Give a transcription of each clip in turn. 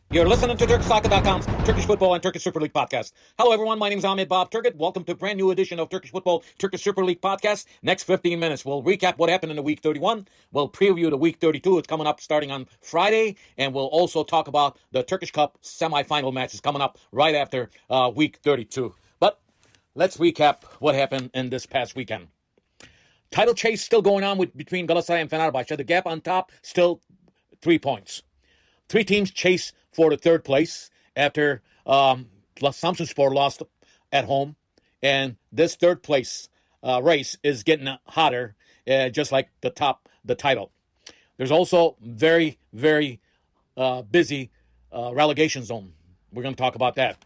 You're listening to TurkishSoccer.com's Turkish Football and Turkish Super League podcast. Hello, everyone. My name is Ahmet Bob Turgut. Welcome to a brand new edition of Turkish Football, Turkish Super League podcast. Next 15 minutes, we'll recap what happened in the Week 31. We'll preview the Week 32. It's coming up starting on Friday. And we'll also talk about the Turkish Cup semifinal matches coming up right after Week 32. But let's recap what happened in this past weekend. Title chase still going on between Galatasaray and Fenerbahce. The gap on top still 3 points. Three teams chase for the third place after Samsunspor lost at home. And this third place race is getting hotter, just like the title. There's also very, very busy relegation zone. We're going to talk about that.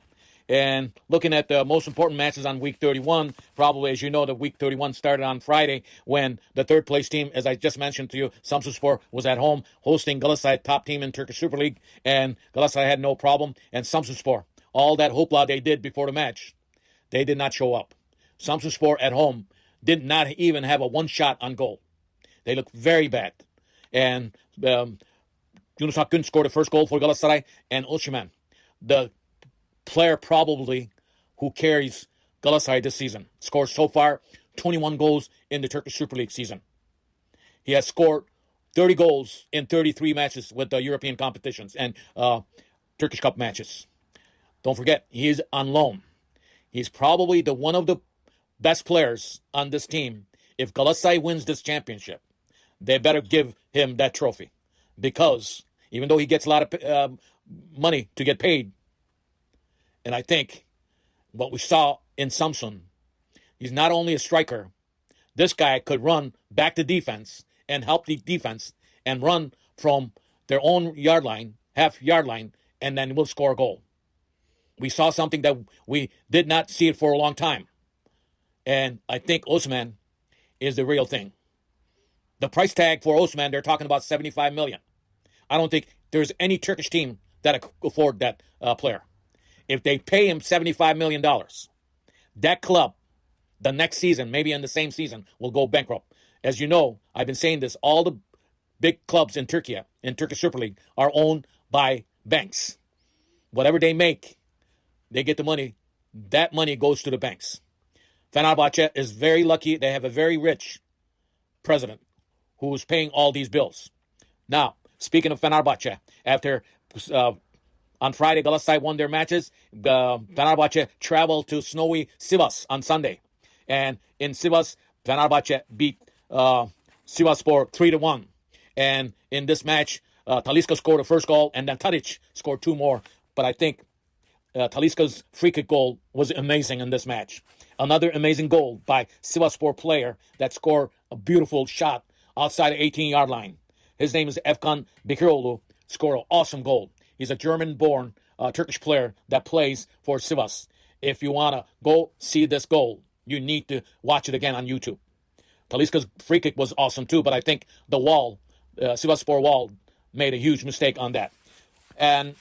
And looking at the most important matches on Week 31, probably, as you know, the Week 31 started on Friday when the third place team, as I just mentioned to you, Samsunspor, was at home hosting Galatasaray, top team in Turkish Super League, and Galatasaray had no problem. And Samsunspor, all that hoopla they did before the match, they did not show up. Samsunspor at home did not even have a one shot on goal. They looked very bad. And Yunus Akgün scored the first goal for Galatasaray, and Osimhen, the player probably who carries Galatasaray this season, scores so far 21 goals in the Turkish Super League season. He has scored 30 goals in 33 matches with the European competitions and Turkish Cup matches. Don't forget, he is on loan. He's probably one of the best players on this team. If Galatasaray wins this championship, they better give him that trophy, because even though he gets a lot of money to get paid, and I think what we saw in Samsun, he's not only a striker. This guy could run back to defense and help the defense and run from their own yard line, half yard line, and then we'll score a goal. We saw something that we did not see it for a long time. And I think Osimhen is the real thing. The price tag for Osimhen, they're talking about 75 million. I don't think there's any Turkish team that could afford that player. If they pay him $75 million, that club, the next season, maybe in the same season, will go bankrupt. As you know, I've been saying this, all the big clubs in Turkey, in Turkish Super League, are owned by banks. Whatever they make, they get the money. That money goes to the banks. Fenerbahce is very lucky. They have a very rich president who is paying all these bills. Now, speaking of Fenerbahce, after on Friday, Galatasaray won their matches. Fenerbahce traveled to snowy Sivas on Sunday. And in Sivas, Fenerbahce beat Sivasspor 3-1. And in this match, Talisca scored the first goal, and then Tadic scored two more. But I think Talisca's free kick goal was amazing in this match. Another amazing goal by Sivasspor player that scored a beautiful shot outside the 18-yard line. His name is Efkan Bekiroğlu. Scored an awesome goal. He's a German-born Turkish player that plays for Sivas. If you want to go see this goal, you need to watch it again on YouTube. Talisca's free kick was awesome too, but I think the wall, Sivasspor wall, made a huge mistake on that. And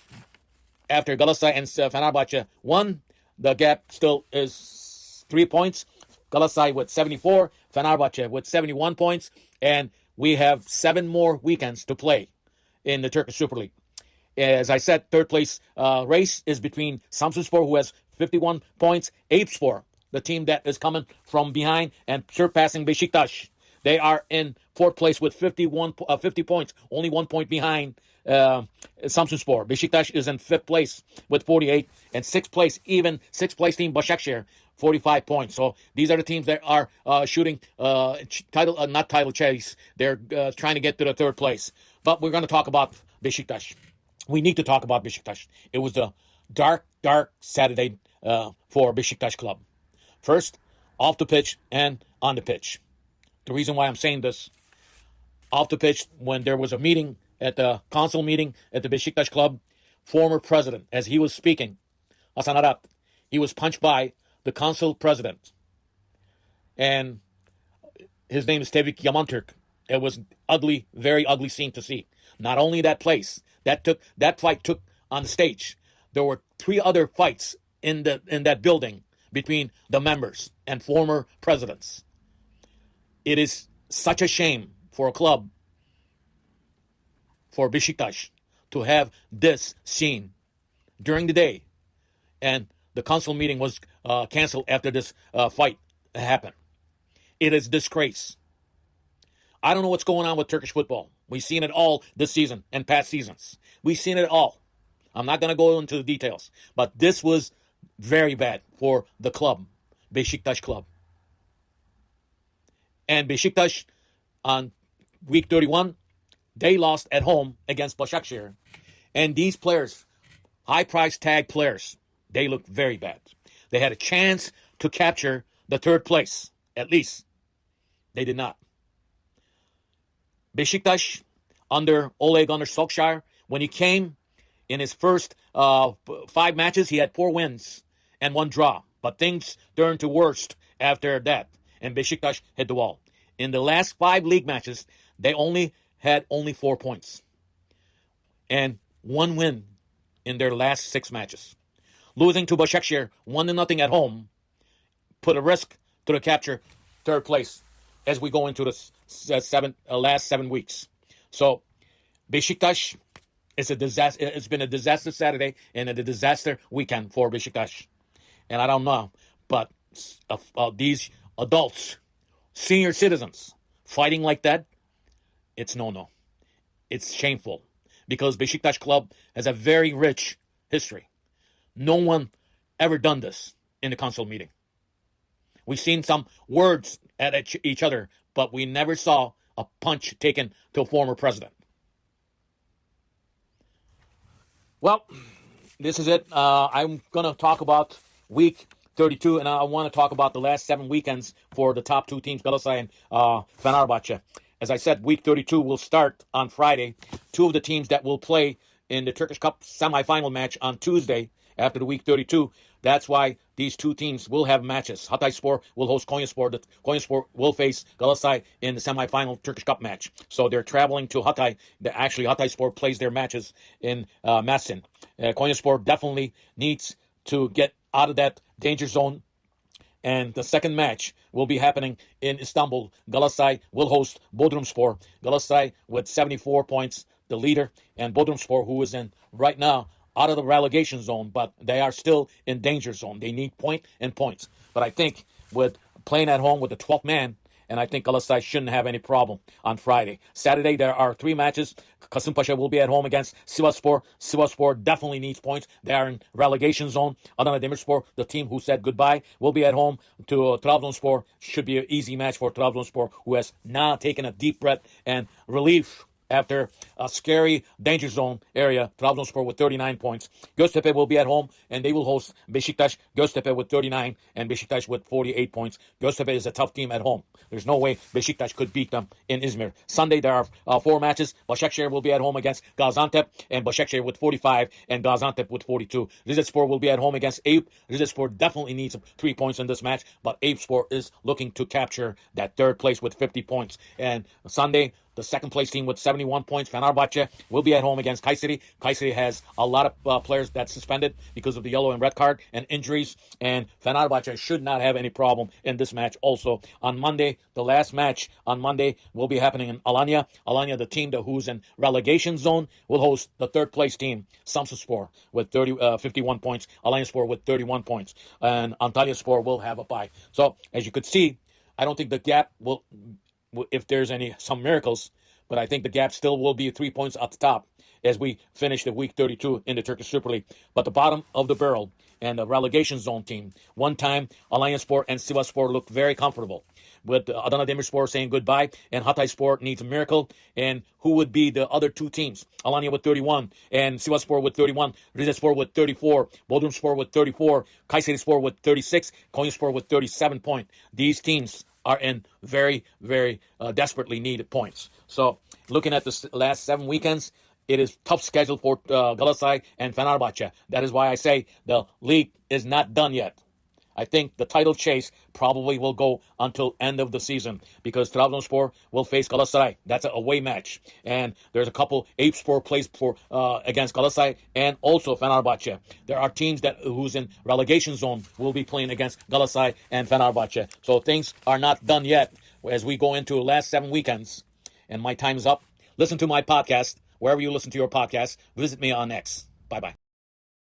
after Galatasaray and Fenerbahce won, the gap still is 3 points. Galatasaray with 74, Fenerbahce with 71 points, and we have 7 more weekends to play in the Turkish Super League. As I said, third place race is between Samsunspor, who has 51 points, Eyüpspor, the team that is coming from behind and surpassing Beşiktaş. They are in fourth place with 50 points, only 1 point behind Samsunspor. Beşiktaş is in fifth place with 48, and sixth place team Başakşehir, 45 points. So these are the teams that are shooting not title chase. They're trying to get to the third place. But we're going to talk about Beşiktaş. We need to talk about Beşiktaş. It was a dark Saturday for Beşiktaş club. First, off the pitch and on the pitch. The reason why I'm saying this, off the pitch, when there was a meeting at the council meeting at the Beşiktaş club, former president, as he was speaking, Hasan Arat, he was punched by the council president. And his name is Tevfik Yamantürk. It was ugly, very ugly scene to see. Not only that place, that fight took on the stage. There were 3 other fights in that building between the members and former presidents. It is such a shame for a club, for Beşiktaş, to have this seen during the day, and the council meeting was canceled after this fight happened. It is disgrace. I don't know what's going on with Turkish football. We've seen it all this season and past seasons. We've seen it all. I'm not going to go into the details, but this was very bad for the club, Beşiktaş club. And Beşiktaş, on week 31, they lost at home against Başakşehir. And these players, high price tag players, they looked very bad. They had a chance to capture the third place, at least. They did not. Beşiktaş, under Ole Gunnar Solskjaer, when he came in his first 5 matches, he had 4 wins and 1 draw. But things turned to worst after that, and Beşiktaş hit the wall. In the last 5 league matches, they had 4 points and 1 win in their last 6 matches. Losing to Başakşehir 1-0 at home put a risk to the capture third place as we go into the last 7 weeks. So Beşiktaş is a disaster. It's been a disaster Saturday and a disaster weekend for Beşiktaş. And I don't know, but these adults, senior citizens, fighting like that, it's no. It's shameful because Beşiktaş club has a very rich history. No one ever done this in the council meeting. We've seen some words at each other, but we never saw a punch taken to a former president. Well, this is it. I'm going to talk about week 32, and I want to talk about the last 7 weekends for the top 2 teams, Galatasaray and Fenerbahçe. As I said, week 32 will start on Friday. 2 of the teams that will play in the Turkish Cup semifinal match on Tuesday after the week 32. That's why these 2 teams will have matches. Hatayspor will host Konyaspor. The Konyaspor will face Galatasaray in the semifinal Turkish Cup match. So they're traveling to Hatay. Actually, Hatayspor plays their matches in Mersin. Konyaspor definitely needs to get out of that danger zone. And the second match will be happening in Istanbul. Galatasaray will host Bodrumspor. Galatasaray with 74 points, the leader, and Bodrumspor, who is in right now out of the relegation zone, but they are still in danger zone. They need point and points. But I think with playing at home with the 12th man, and I think Galatasaray shouldn't have any problem on Friday. Saturday, there are 3 matches. Kasımpaşa will be at home against Sivasspor. Sivasspor definitely needs points. They are in relegation zone. Adana Demirspor, the team who said goodbye, will be at home to Trabzonspor. Should be an easy match for Trabzonspor, who has now taken a deep breath and relief after a scary danger zone area. Trabzonspor with 39 points. Göztepe will be at home, and they will host Beşiktaş. Göztepe with 39, and Beşiktaş with 48 points. Göztepe is a tough team at home. There's no way Beşiktaş could beat them in Izmir. Sunday, there are 4 matches. Başakşehir will be at home against Gaziantep, and Başakşehir with 45, and Gaziantep with 42. Rizespor will be at home against Eyüp. Rizespor definitely needs 3 points in this match, but Eyüpspor is looking to capture that third place with 50 points. And Sunday, the second place team with 71 points, Fenerbahçe, will be at home against Kayseri. Kayseri has a lot of players that's suspended because of the yellow and red card and injuries, and Fenerbahçe should not have any problem in this match. Also, on Monday, the last match on Monday will be happening in Alanya. Alanya, the team who's in relegation zone, will host the third place team, Samsunspor, with 51 points, Alanyaspor with 31 points, and Antalyaspor will have a bye. So, as you could see, I don't think the gap will, if there's some miracles, but I think the gap still will be 3 points at the top as we finish the week 32 in the Turkish Super League. But the bottom of the barrel and the relegation zone team, one time Alanyaspor and Sivasspor looked very comfortable, with Adana Demirspor saying goodbye, and Hatayspor needs a miracle. And who would be the other 2 teams? Alanya with 31, and Sivasspor with 31, Rizespor with 34, Bodrumspor with 34, Kayserispor with 36, Konyaspor with 37 points. These teams are in very, very desperately needed points. So, looking at the last 7 weekends, it is tough schedule for Galatasaray and Fenerbahçe. That is why I say the league is not done yet. I think the title chase probably will go until end of the season, because Trabzonspor will face Galatasaray. That's an away match. And there's a couple Eyüpspor plays for against Galatasaray and also Fenerbahçe. There are teams who's in relegation zone will be playing against Galatasaray and Fenerbahçe. So things are not done yet as we go into the last 7 weekends. And my time is up. Listen to my podcast, wherever you listen to your podcasts. Visit me on X. Bye-bye.